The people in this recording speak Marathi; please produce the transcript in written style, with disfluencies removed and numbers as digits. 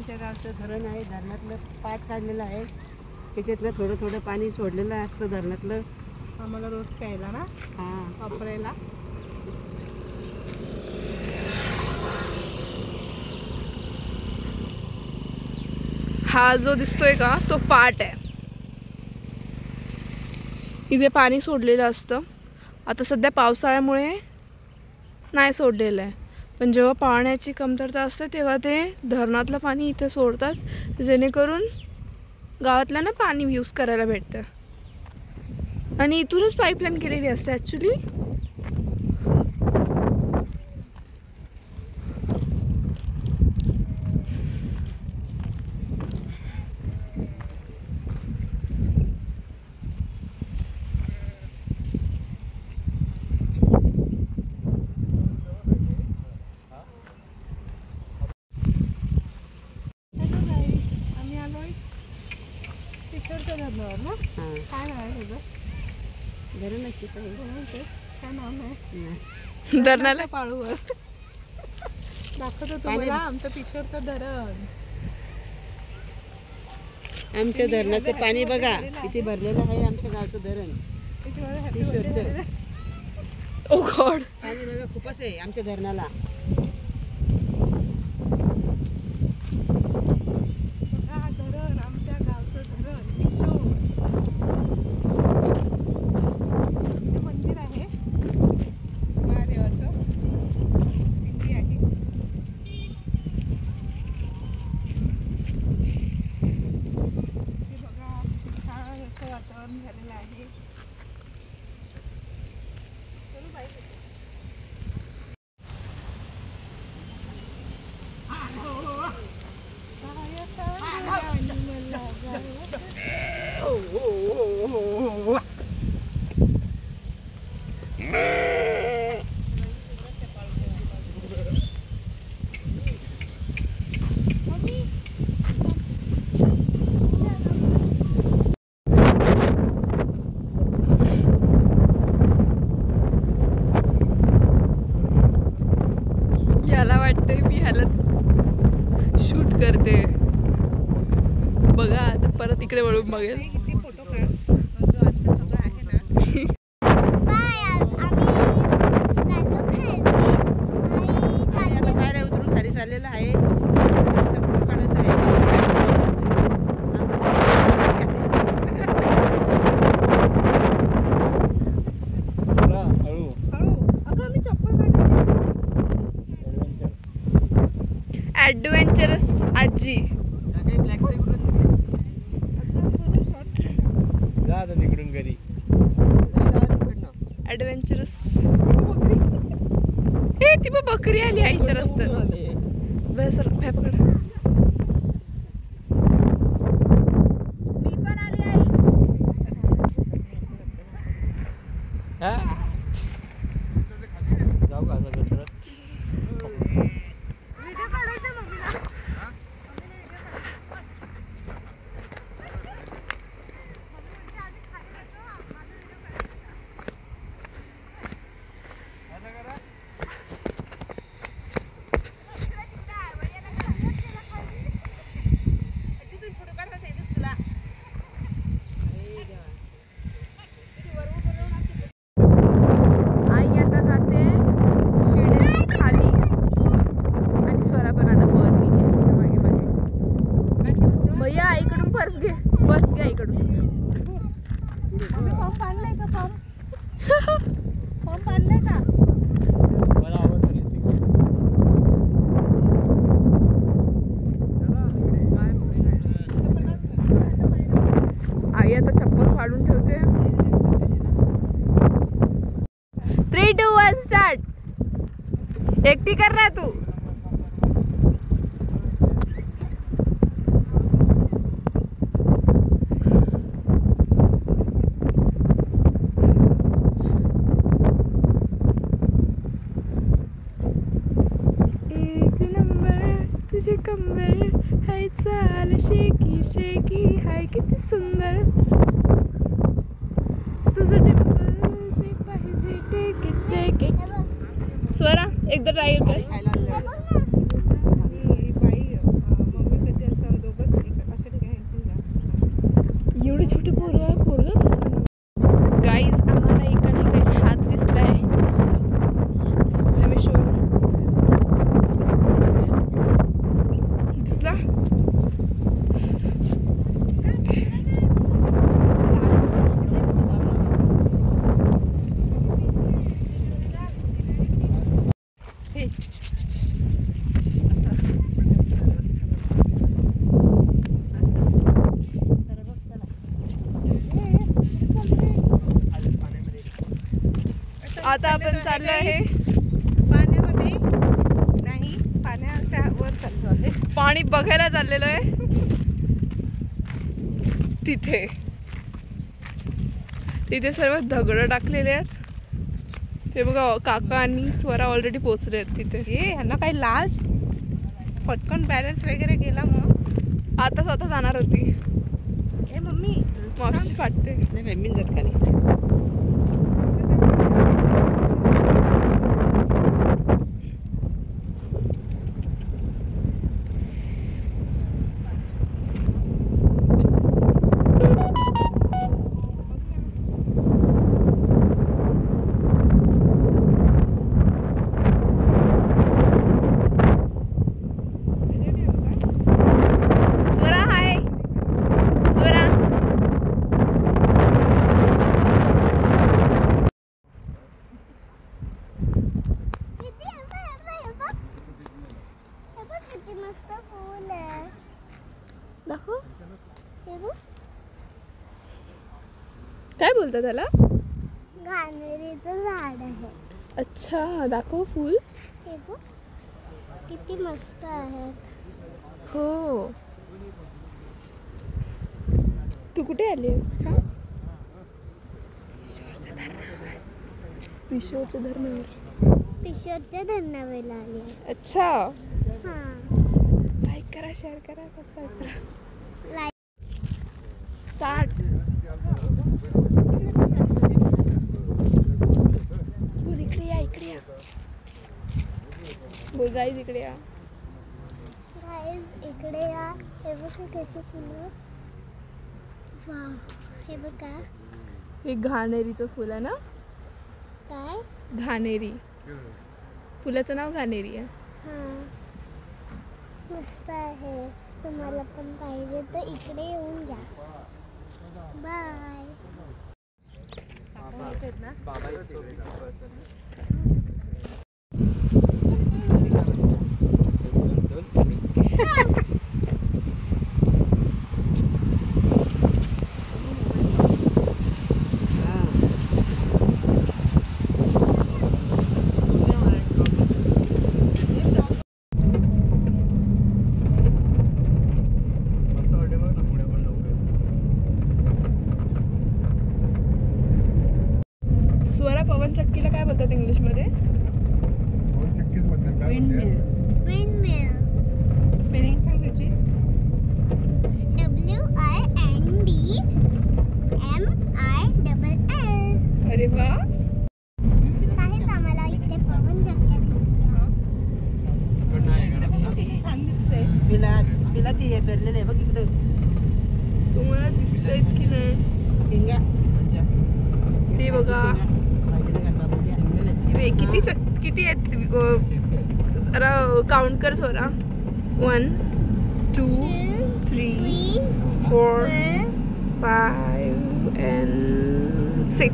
आमच्या गावचं धरण आहे. धरणातलं पाट काढलेलं आहे. त्याच्यातलं थोडं थोडं पाणी सोडलेलं असतं धरणातलं आम्हाला रोज प्यायला ना, वापरायला. हा जो दिसतोय का तो पाट आहे. इथे पाणी सोडलेलं असतं. आता सध्या पावसाळ्यामुळे नाही सोडलेलं आहे, पण जेव्हा पाण्याची कमतरता असते तेव्हा ते धरणातलं पाणी इथे सोडतात, जेणेकरून गावातल्यांना पाणी यूज करायला भेटतं. आणि इथूनच पाईपलाईन केलेली असते ॲक्च्युली. धरणावर ना, काय नाव आहे त्याचं? धरण नक्कीच आहे. काय नाव नाही. धरणाला पाळूवर दाखवतो तुम्हाला आमचं पिशोरचं धरण. आमच्या धरणाचं पाणी बघा किती भरलेलं आहे. आमच्या गावचं धरण पिशोरचं. ओ गॉड, पाणी बघा खूपच आहे आमच्या धरणाला. याला वाटतंय मी ह्यालाच शूट करते. बघा आता परत इकडे वळून बघेल. फोटो काढ जो आता सगळं आहे ना. आता बाहेर उतरून खाली चाललेलं आहे. फोटो काढायचा आहे. ॲडव्हेंचरस आजी. तिकडून घरी ॲडव्हेंचरस. ए ती बघ बकरी आली आईच्या रस्त्यात. बेसर पकड. मी पण आली आई. जाऊ का पर्स घे, बस घ्या इकडून. फॉर्म पाडलाय का? फॉर्म पाडलाय का? आई आता चप्पल काढून ठेवते. 3, 2, 1 स्टार्ट. एकटी कर ना तू. तुझे कंबर हाय चाल शेकी शेकी हाय किती सुंदर. तुझं डिंपल जे पाहिजे take it take it. Swara एकदा ट्राय कर. बाई मम्मी कधी आता आपण चाललो आहे पाण्यामध्ये नाही, पाण्याच्या वर चाललो आहे. पाणी बघायला चाललेलो आहे तिथे. तिथे सर्व दगड टाकलेले आहेत. ते बघा काका आणि स्वरा ऑलरेडी पोहोचले आहेत तिथे. हे ह्यांना काही लाज, पटकन बॅलन्स वगैरे गेला मग. आता स्वतः जाणार होती. हे मम्मी मावशी फाटते. नाही मम्मी जात का नाही. स्वरा हाय. स्वरा किती मस्त फूल आहे. दाखव. हे बघ, काय बोलता त्याला? घाणेरीचं झाड आहे. अच्छा दाखव फुल. हे बघ, किती मस्त आहे. हो. तू कुठे आली आहेस? पिशोरच्या धरणावर. पिशोरच्या धरणावेला आली आहे. अच्छा. हां, लाईक करा, शेअर करा, सबस्क्राईब करा. लाईक. स्टार्ट. बोल इकडे या, इकडे या. बोल गाईज इकडे या. गाईज इकडे या. हे बघा कशी फुलं. वाव, हे बघा. हे घाणेरीचं फुल आहे ना? काय? घाणेरी. फुलाचं नाव घाणेरी आहे. हां, मस्त आहे. तुम्हाला पण पाहिजे तर इकडे येऊन जा. बाय. स्वरा पवन चक्कीला काय बोलतात इंग्लिशमध्ये? Windmill. विंडमिल. स्पेलिंग सांग त्याची. WINDMILL. अरे वा. काहीच आम्हाला इकडे पवन चक्क्या दिसल्या. किती छान दिसते. बिला ती हे पेरलेलं आहे बघ इकडं. तुम्हाला दिसतंय की नाही? शेंगा. ते बघा. हे किती आहेत? जरा काउंट कर स्वरा. 1 2 3 4 5 and 6.